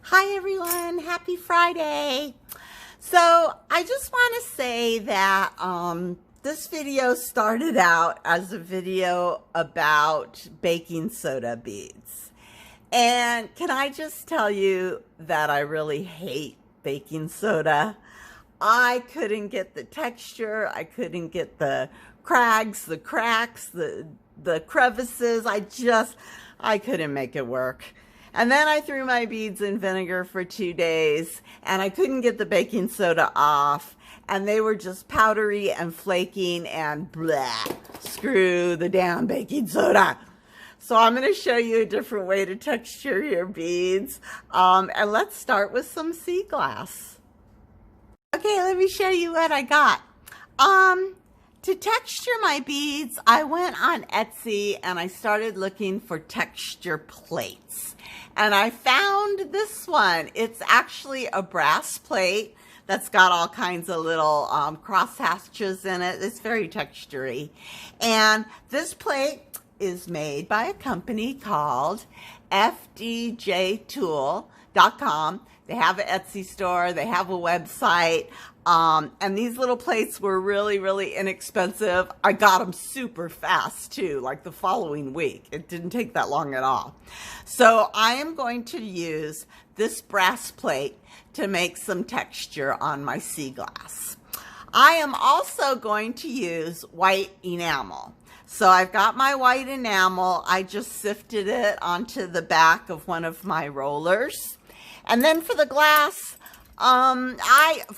Hi everyone, happy Friday. So I just want to say that this video started out as a video about baking soda beads. And can I just tell you that I really hate baking soda. I couldn't get the texture, I couldn't get the crags, the cracks, the crevices. I couldn't make it work. And then I threw my beads in vinegar for 2 days and I couldn't get the baking soda off, and they were just powdery and flaking and blah, screw the damn baking soda. So I'm going to show you a different way to texture your beads. And let's start with some sea glass. Okay, let me show you what I got. To texture my beads, I went on Etsy and I started looking for texture plates. And I found this one. It's actually a brass plate that's got all kinds of little cross hatches in it. It's very textury. And this plate is made by a company called FDJTools.com. They have an Etsy store, they have a website, and these little plates were really, really inexpensive. I got them super fast too, like the following week. It didn't take that long at all. So I am going to use this brass plate to make some texture on my sea glass. I am also going to use white enamel. So I've got my white enamel. I just sifted it onto the back of one of my rollers. And then for the glass,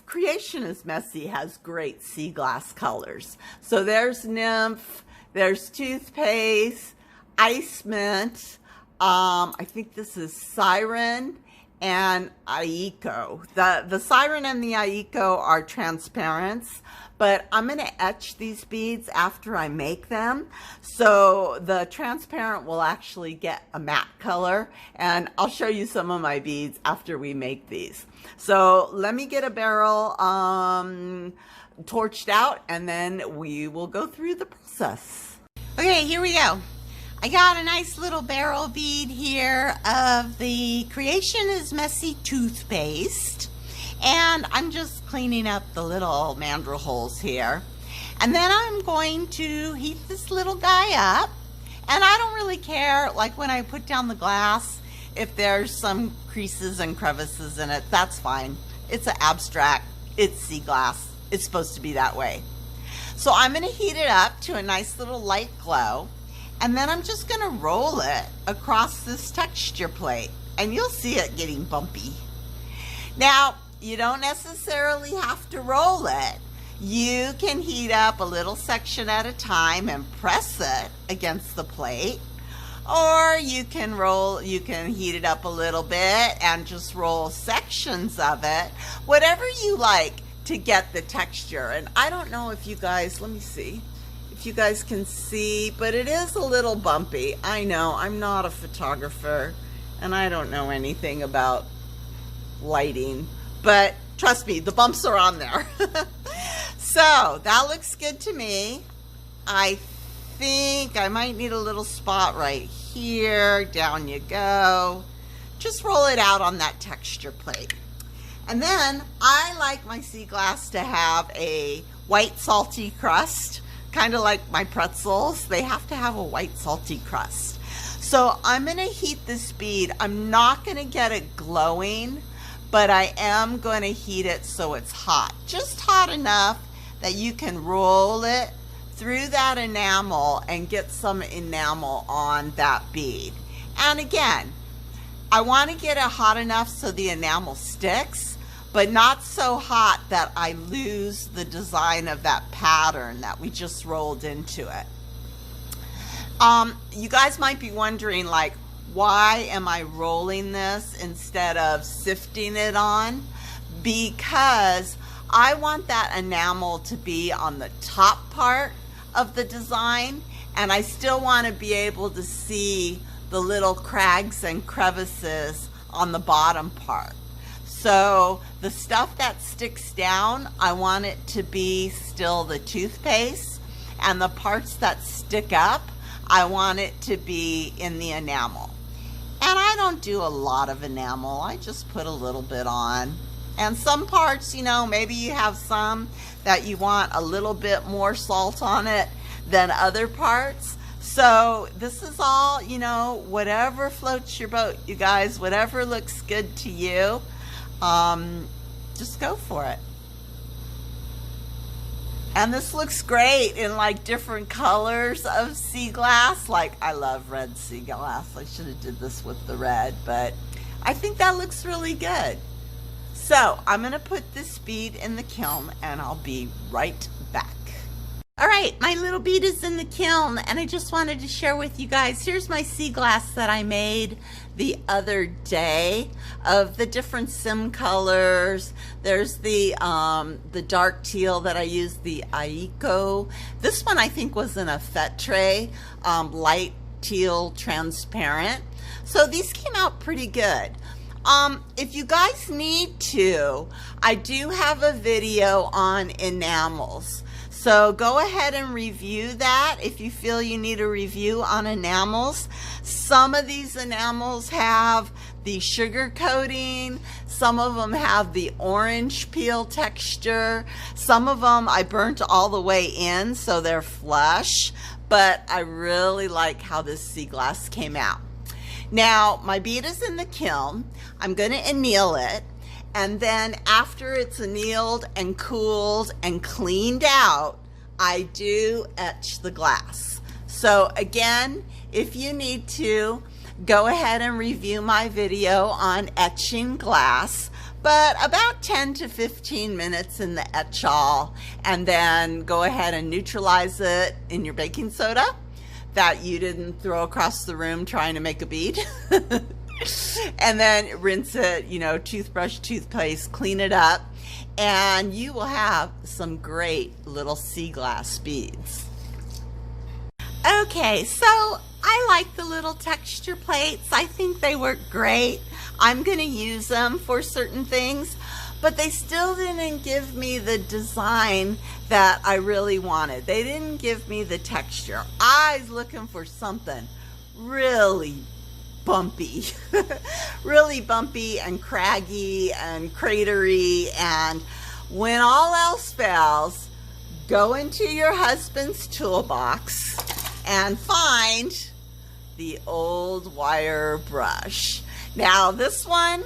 Creation is Messy has great sea glass colors. So there's Nymph, there's Toothpaste, Ice Mint, I think this is Siren, and Aiko. The Siren and the Aiko are transparents, but I'm going to etch these beads after I make them. So the transparent will actually get a matte color, and I'll show you some of my beads after we make these. So let me get a barrel torched out, and then we will go through the process. Okay, here we go. I got a nice little barrel bead here of the Creation is Messy toothpaste. And I'm just cleaning up the little mandrel holes here. And then I'm going to heat this little guy up. And I don't really care, like when I put down the glass, if there's some creases and crevices in it, that's fine. It's an abstract, it's sea glass. It's supposed to be that way. So I'm gonna heat it up to a nice little light glow. And then I'm just gonna roll it across this texture plate. And you'll see it getting bumpy. Now, you don't necessarily have to roll it. You can heat up a little section at a time and press it against the plate. Or you can heat it up a little bit and just roll sections of it. Whatever you like to get the texture. And I don't know if you guys, let me see if you guys can see, but it is a little bumpy. I know, I'm not a photographer and I don't know anything about lighting. But trust me, the bumps are on there. So that looks good to me. I think I might need a little spot right here. Down you go. Just roll it out on that texture plate. And then I like my sea glass to have a white salty crust, kind of like my pretzels. They have to have a white salty crust. So I'm going to heat this bead. I'm not going to get it glowing, but I am going to heat it so it's hot. Just hot enough that you can roll it through that enamel and get some enamel on that bead. And again, I want to get it hot enough so the enamel sticks, but not so hot that I lose the design of that pattern that we just rolled into it. You guys might be wondering, like, why am I rolling this instead of sifting it on? Because I want that enamel to be on the top part of the design, and I still want to be able to see the little crags and crevices on the bottom part. So the stuff that sticks down, I want it to be still the toothpaste, and the parts that stick up, I want it to be in the enamel. And I don't do a lot of enamel. I just put a little bit on. And some parts, you know, maybe you have some that you want a little bit more salt on it than other parts. So this is all, you know, whatever floats your boat, you guys, whatever looks good to you, just go for it. And this looks great in like different colors of sea glass. Like I love red sea glass. I should have did this with the red, but I think that looks really good. So I'm gonna put this bead in the kiln and I'll be right back. All right, my little bead is in the kiln and I just wanted to share with you guys, here's my sea glass that I made the other day of the different sim colors. There's the dark teal that I used, the Aiko. This one I think was in a Fetre, light teal transparent. So these came out pretty good. If you guys need to, I do have a video on enamels. So go ahead and review that if you feel you need a review on enamels. Some of these enamels have the sugar coating. Some of them have the orange peel texture. Some of them I burnt all the way in, so they're flush. But I really like how this sea glass came out. Now, my bead is in the kiln. I'm going to anneal it. And then after it's annealed and cooled and cleaned out, I do etch the glass. So again, if you need to, go ahead and review my video on etching glass, but about 10 to 15 minutes in the etch-all, and then go ahead and neutralize it in your baking soda that you didn't throw across the room trying to make a bead. And then rinse it, you know, toothbrush, toothpaste, clean it up, and you will have some great little sea glass beads. Okay, so I like the little texture plates. I think they work great. I'm going to use them for certain things, but they still didn't give me the design that I really wanted. They didn't give me the texture. I was looking for something really bumpy, really bumpy and craggy and cratery. And when all else fails, go into your husband's toolbox and find the old wire brush. Now this one,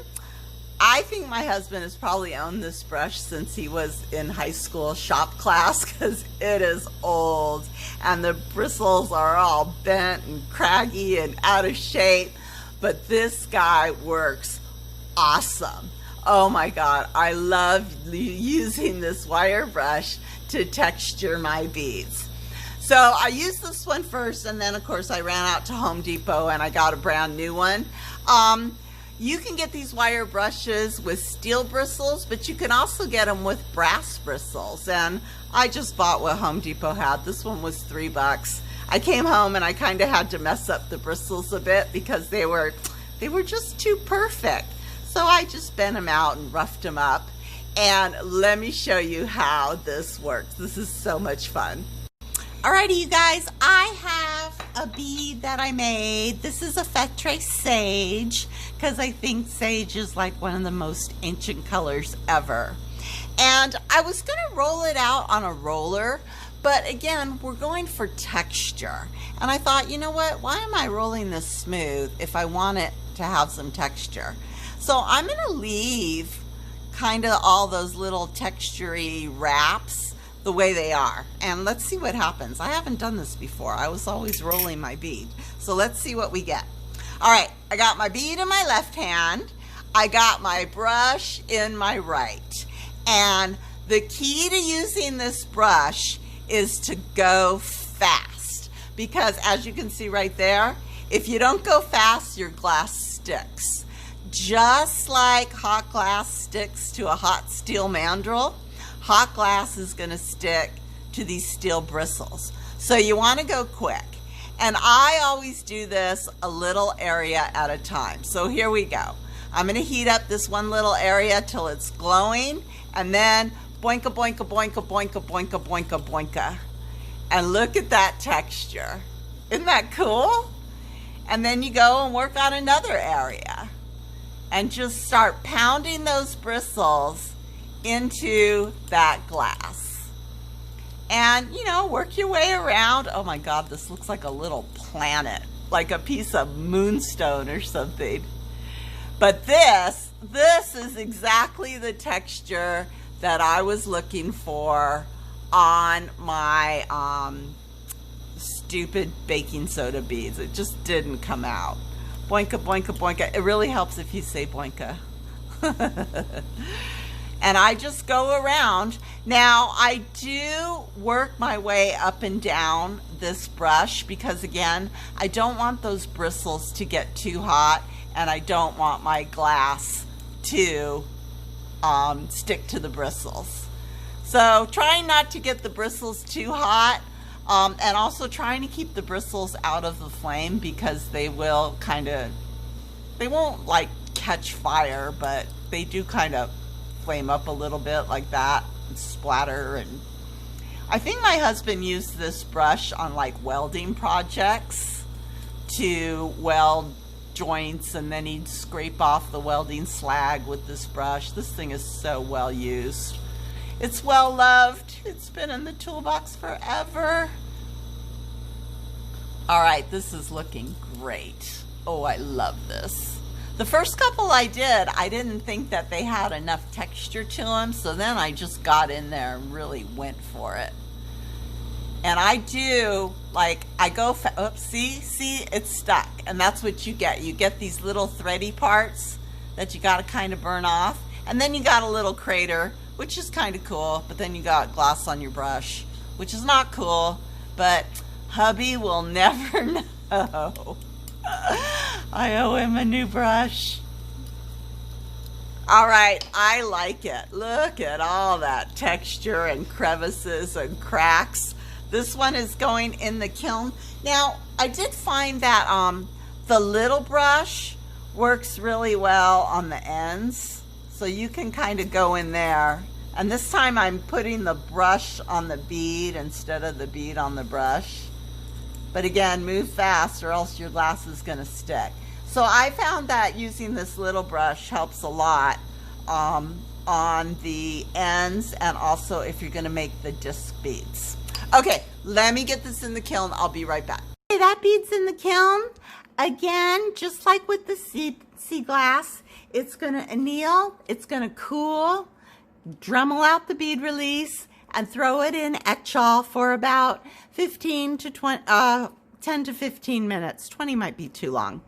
I think my husband has probably owned this brush since he was in high school shop class, because it is old and the bristles are all bent and craggy and out of shape. But this guy works awesome. Oh my God, I love using this wire brush to texture my beads. So I used this one first, and then of course I ran out to Home Depot and I got a brand new one. You can get these wire brushes with steel bristles, but you can also get them with brass bristles. And I just bought what Home Depot had. This one was $3. I came home and I kind of had to mess up the bristles a bit because they were just too perfect. So I just bent them out and roughed them up. And let me show you how this works. This is so much fun. Alrighty, you guys, I have a bead that I made. This is a Fetre Sage, because I think sage is like one of the most ancient colors ever. And I was going to roll it out on a roller, but again, we're going for texture. And I thought, you know what, why am I rolling this smooth if I want it to have some texture? So I'm going to leave kind of all those little textury wraps the way they are. And let's see what happens. I haven't done this before. I was always rolling my bead. So let's see what we get. All right, I got my bead in my left hand. I got my brush in my right. And the key to using this brush is to go fast, because as you can see right there, if you don't go fast, your glass sticks. Just like hot glass sticks to a hot steel mandrel, hot glass is going to stick to these steel bristles. So you want to go quick. And I always do this a little area at a time. So here we go. I'm going to heat up this one little area till it's glowing, and then boinka, boinka, boinka, boinka, boinka, boinka, boinka. And look at that texture. Isn't that cool? And then you go and work on another area. And just start pounding those bristles into that glass. And, you know, work your way around. Oh my God, this looks like a little planet, like a piece of moonstone or something. But this is exactly the texture that I was looking for on my stupid baking soda beads. It just didn't come out. Boinka, boinka, boinka. It really helps if you say boinka. And I just go around. Now, I do work my way up and down this brush because, again, I don't want those bristles to get too hot, and I don't want my glass to stick to the bristles. So trying not to get the bristles too hot, and also trying to keep the bristles out of the flame because they will they won't like catch fire, but they do kind of flame up a little bit like that and splatter. And I think my husband used this brush on like welding projects to weld joints, and then he'd scrape off the welding slag with this brush. This thing is so well used. It's well loved. It's been in the toolbox forever. All right, this is looking great. Oh, I love this. The first couple I did, I didn't think that they had enough texture to them, so then I just got in there and really went for it. And I do, like, I go, oops, see, it's stuck. And that's what you get. You get these little thready parts that you got to kind of burn off. And then you got a little crater, which is kind of cool. But then you got gloss on your brush, which is not cool. But hubby will never know. I owe him a new brush. All right, I like it. Look at all that texture and crevices and cracks. This one is going in the kiln. Now, I did find that the little brush works really well on the ends. So you can kind of go in there. And this time I'm putting the brush on the bead instead of the bead on the brush. But again, move fast or else your glass is going to stick. So I found that using this little brush helps a lot on the ends, and also if you're going to make the disc beads. Okay, let me get this in the kiln. I'll be right back. Okay, that bead's in the kiln. Again, just like with the sea glass, it's going to anneal, it's going to cool, Dremel out the bead release, and throw it in Etchall for about 10 to 15 minutes. 20 might be too long.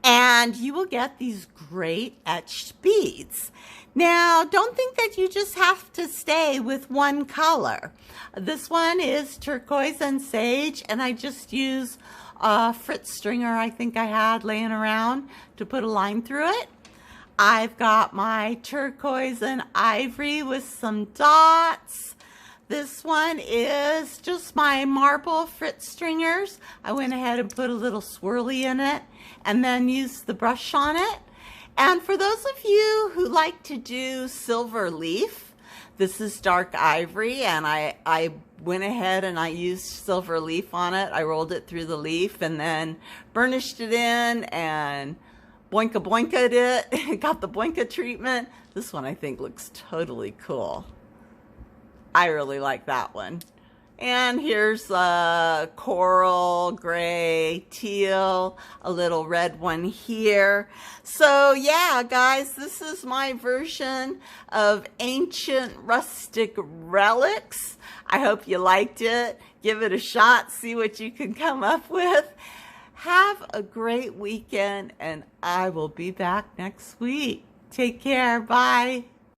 And you will get these great etched beads. Now, don't think that you just have to stay with one color. This one is turquoise and sage, and I just use a Fritz stringer I think I had laying around to put a line through it. I've got my turquoise and ivory with some dots. This one is just my marble Fritz stringers. I went ahead and put a little swirly in it and then used the brush on it. And for those of you who like to do silver leaf, this is dark ivory, and I went ahead and I used silver leaf on it. I rolled it through the leaf and then burnished it in and boinka boinka'd it. Got the boinka treatment. This one I think looks totally cool. I really like that one. And here's a coral, gray, teal, a little red one here. So yeah, guys, this is my version of ancient rustic relics. I hope you liked it. Give it a shot, see what you can come up with. Have a great weekend, and I will be back next week. Take care. Bye.